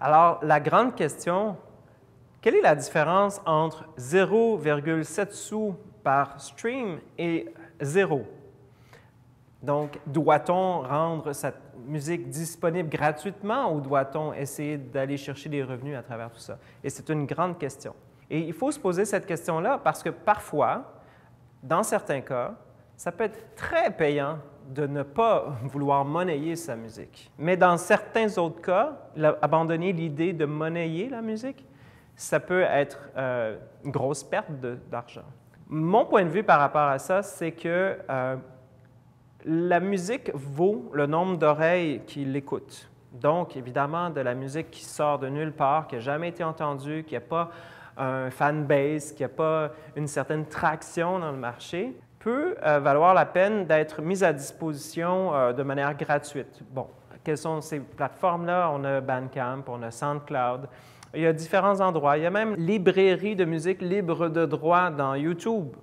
Alors, la grande question, quelle est la différence entre 0,7 sous par stream et 0? Donc, doit-on rendre cette musique disponible gratuitement ou doit-on essayer d'aller chercher des revenus à travers tout ça? Et c'est une grande question. Et il faut se poser cette question-là parce que parfois, dans certains cas, ça peut être très payant de ne pas vouloir monnayer sa musique. Mais dans certains autres cas, abandonner l'idée de monnayer la musique, ça peut être une grosse perte d'argent. Mon point de vue par rapport à ça, c'est que la musique vaut le nombre d'oreilles qui l'écoutent. Donc, évidemment, de la musique qui sort de nulle part, qui n'a jamais été entendue, qui n'a pas un fanbase, qui n'a pas une certaine traction dans le marché, peut valoir la peine d'être mise à disposition de manière gratuite. Bon, quelles sont ces plateformes-là? On a Bandcamp, on a SoundCloud. Il y a différents endroits. Il y a même librairie de musique libre de droit dans YouTube.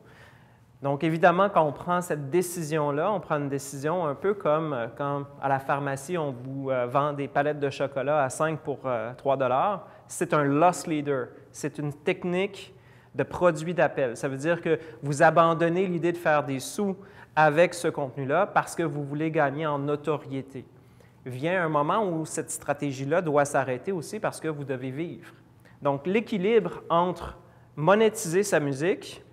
Donc, évidemment, quand on prend cette décision-là, on prend une décision un peu comme quand à la pharmacie, on vous vend des palettes de chocolat à 5 pour 3 $. C'est un loss leader. C'est une technique de produit d'appel. Ça veut dire que vous abandonnez l'idée de faire des sous avec ce contenu-là parce que vous voulez gagner en notoriété. Vient un moment où cette stratégie-là doit s'arrêter aussi parce que vous devez vivre. Donc, l'équilibre entre monétiser sa musique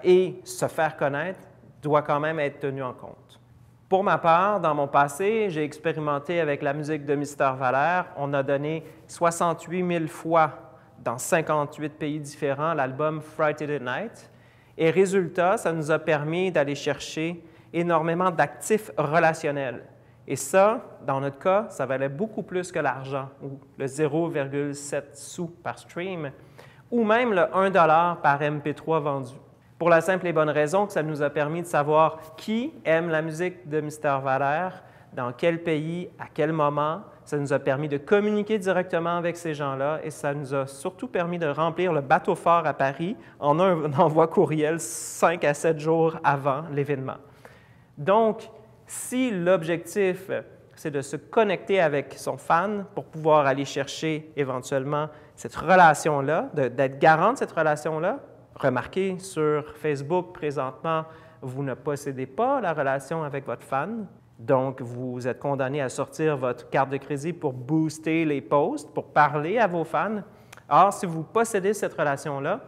et se faire connaître doit quand même être tenu en compte. Pour ma part, dans mon passé, j'ai expérimenté avec la musique de Mister Valère. On a donné 68 000 fois dans 58 pays différents l'album Friday Night. Et résultat, ça nous a permis d'aller chercher énormément d'actifs relationnels. Et ça, dans notre cas, ça valait beaucoup plus que l'argent, ou le 0,7 sous par stream, ou même le 1 $ par MP3 vendu. Pour la simple et bonne raison que ça nous a permis de savoir qui aime la musique de Mister Valère, dans quel pays, à quel moment. Ça nous a permis de communiquer directement avec ces gens-là et ça nous a surtout permis de remplir le bateau fort à Paris en un envoi courriel 5 à 7 jours avant l'événement. Donc, si l'objectif, c'est de se connecter avec son fan pour pouvoir aller chercher éventuellement cette relation-là, d'être garant de cette relation-là, remarquez sur Facebook présentement, vous ne possédez pas la relation avec votre fan. Donc, vous êtes condamné à sortir votre carte de crédit pour booster les posts, pour parler à vos fans. Or, si vous possédez cette relation-là,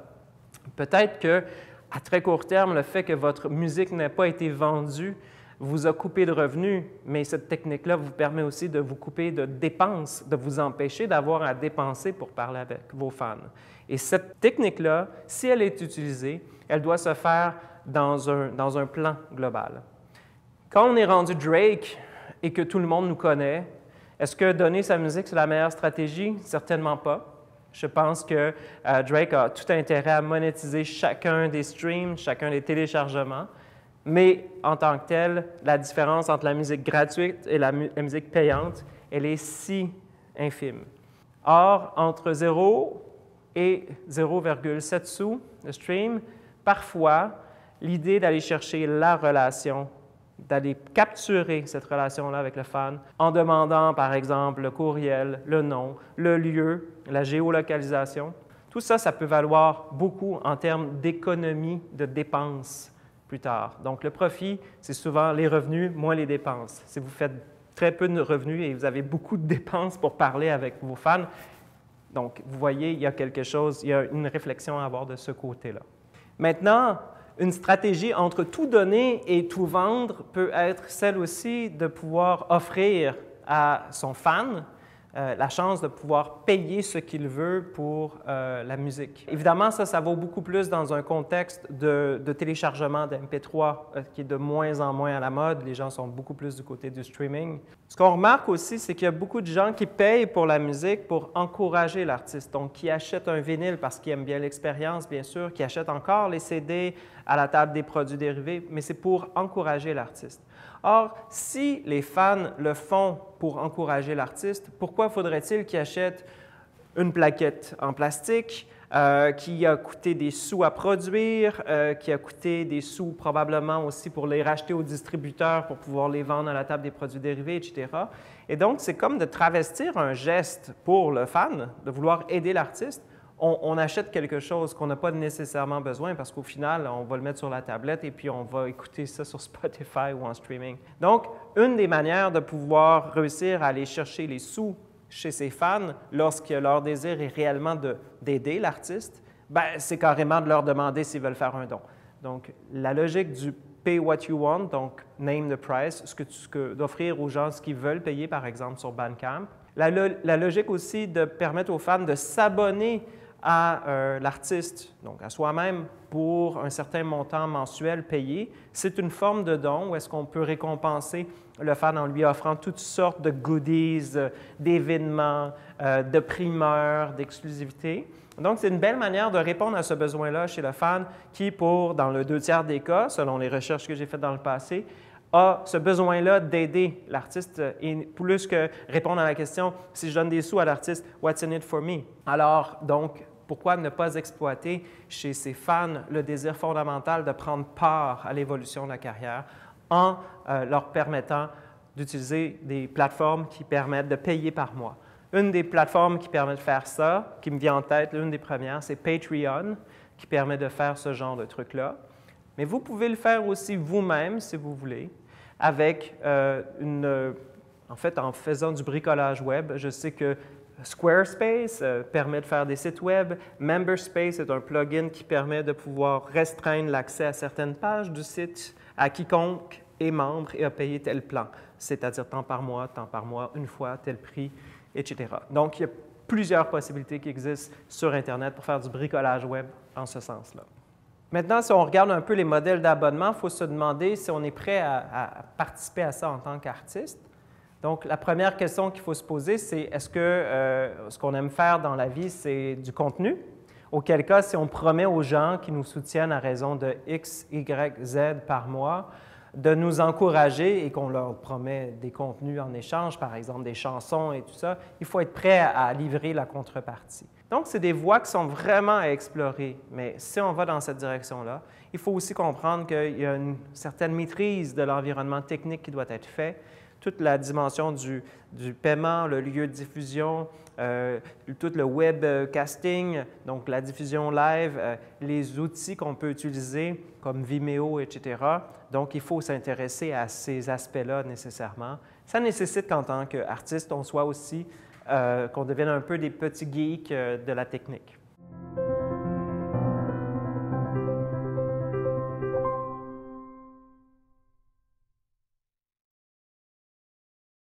peut-être qu'à très court terme, le fait que votre musique n'ait pas été vendue vous a coupé de revenus, mais cette technique-là vous permet aussi de vous couper de dépenses, de vous empêcher d'avoir à dépenser pour parler avec vos fans. Et cette technique-là, si elle est utilisée, elle doit se faire dans un plan global. Quand on est rendu Drake et que tout le monde nous connaît, est-ce que donner sa musique, c'est la meilleure stratégie? Certainement pas. Je pense que Drake a tout intérêt à monétiser chacun des streams, chacun des téléchargements. Mais en tant que telle, la différence entre la musique gratuite et la musique payante, elle est si infime. Or, entre 0 et 0,7 sous de stream, parfois, l'idée d'aller chercher la relation, d'aller capturer cette relation-là avec le fan en demandant, par exemple, le courriel, le nom, le lieu, la géolocalisation, tout ça, ça peut valoir beaucoup en termes d'économie de dépenses plus tard. Donc, le profit, c'est souvent les revenus moins les dépenses. Si vous faites très peu de revenus et vous avez beaucoup de dépenses pour parler avec vos fans, donc, vous voyez, il y a quelque chose, il y a une réflexion à avoir de ce côté-là. Maintenant, une stratégie entre tout donner et tout vendre peut être celle aussi de pouvoir offrir à son fan la chance de pouvoir payer ce qu'il veut pour la musique. Évidemment, ça vaut beaucoup plus dans un contexte de téléchargement d'MP3 qui est de moins en moins à la mode. Les gens sont beaucoup plus du côté du streaming. Ce qu'on remarque aussi, c'est qu'il y a beaucoup de gens qui payent pour la musique pour encourager l'artiste. Donc, qui achètent un vinyle parce qu'ils aiment bien l'expérience, bien sûr, qui achètent encore les CD à la table des produits dérivés, mais c'est pour encourager l'artiste. Or, si les fans le font pour encourager l'artiste, pourquoi faudrait-il qu'ils achètent une plaquette en plastique qui a coûté des sous à produire, qui a coûté des sous probablement aussi pour les racheter aux distributeurs pour pouvoir les vendre à la table des produits dérivés, etc. Et donc, c'est comme de travestir un geste pour le fan, de vouloir aider l'artiste. On achète quelque chose qu'on n'a pas nécessairement besoin parce qu'au final, on va le mettre sur la tablette et puis on va écouter ça sur Spotify ou en streaming. Donc, une des manières de pouvoir réussir à aller chercher les sous chez ses fans lorsque leur désir est réellement d'aider l'artiste, c'est carrément de leur demander s'ils veulent faire un don. Donc, la logique du pay what you want, donc name the price, d'offrir aux gens ce qu'ils veulent payer, par exemple, sur Bandcamp. La logique aussi de permettre aux fans de s'abonner à l'artiste, donc à soi-même, pour un certain montant mensuel payé. C'est une forme de don où est-ce qu'on peut récompenser le fan en lui offrant toutes sortes de goodies, d'événements, de primeurs, d'exclusivité. Donc, c'est une belle manière de répondre à ce besoin-là chez le fan qui, dans le 2/3 des cas, selon les recherches que j'ai faites dans le passé, a ce besoin-là d'aider l'artiste et plus que répondre à la question « si je donne des sous à l'artiste, what's in it for me? » Alors, donc, pourquoi ne pas exploiter chez ses fans le désir fondamental de prendre part à l'évolution de la carrière en leur permettant d'utiliser des plateformes qui permettent de payer par mois? Une des plateformes qui permet de faire ça, qui me vient en tête, l'une des premières, c'est Patreon, qui permet de faire ce genre de truc-là. Mais vous pouvez le faire aussi vous-même, si vous voulez, avec en fait, en faisant du bricolage web. Je sais que Squarespace permet de faire des sites web. Memberspace est un plugin qui permet de pouvoir restreindre l'accès à certaines pages du site à quiconque est membre et a payé tel plan, c'est-à-dire tant par mois, une fois, tel prix, etc. Donc, il y a plusieurs possibilités qui existent sur Internet pour faire du bricolage web en ce sens-là. Maintenant, si on regarde un peu les modèles d'abonnement, il faut se demander si on est prêt à participer à ça en tant qu'artiste. Donc, la première question qu'il faut se poser, c'est est-ce que ce qu'on aime faire dans la vie, c'est du contenu? Auquel cas, si on promet aux gens qui nous soutiennent à raison de X, Y, Z par mois, de nous encourager et qu'on leur promet des contenus en échange, par exemple des chansons et tout ça, il faut être prêt à livrer la contrepartie. Donc, c'est des voies qui sont vraiment à explorer, mais si on va dans cette direction-là, il faut aussi comprendre qu'il y a une certaine maîtrise de l'environnement technique qui doit être fait. Toute la dimension du paiement, le lieu de diffusion, tout le webcasting, donc la diffusion live, les outils qu'on peut utiliser comme Vimeo, etc. Donc, il faut s'intéresser à ces aspects-là nécessairement. Ça nécessite qu'en tant qu'artiste, on soit aussi, qu'on devienne un peu des petits geeks de la technique.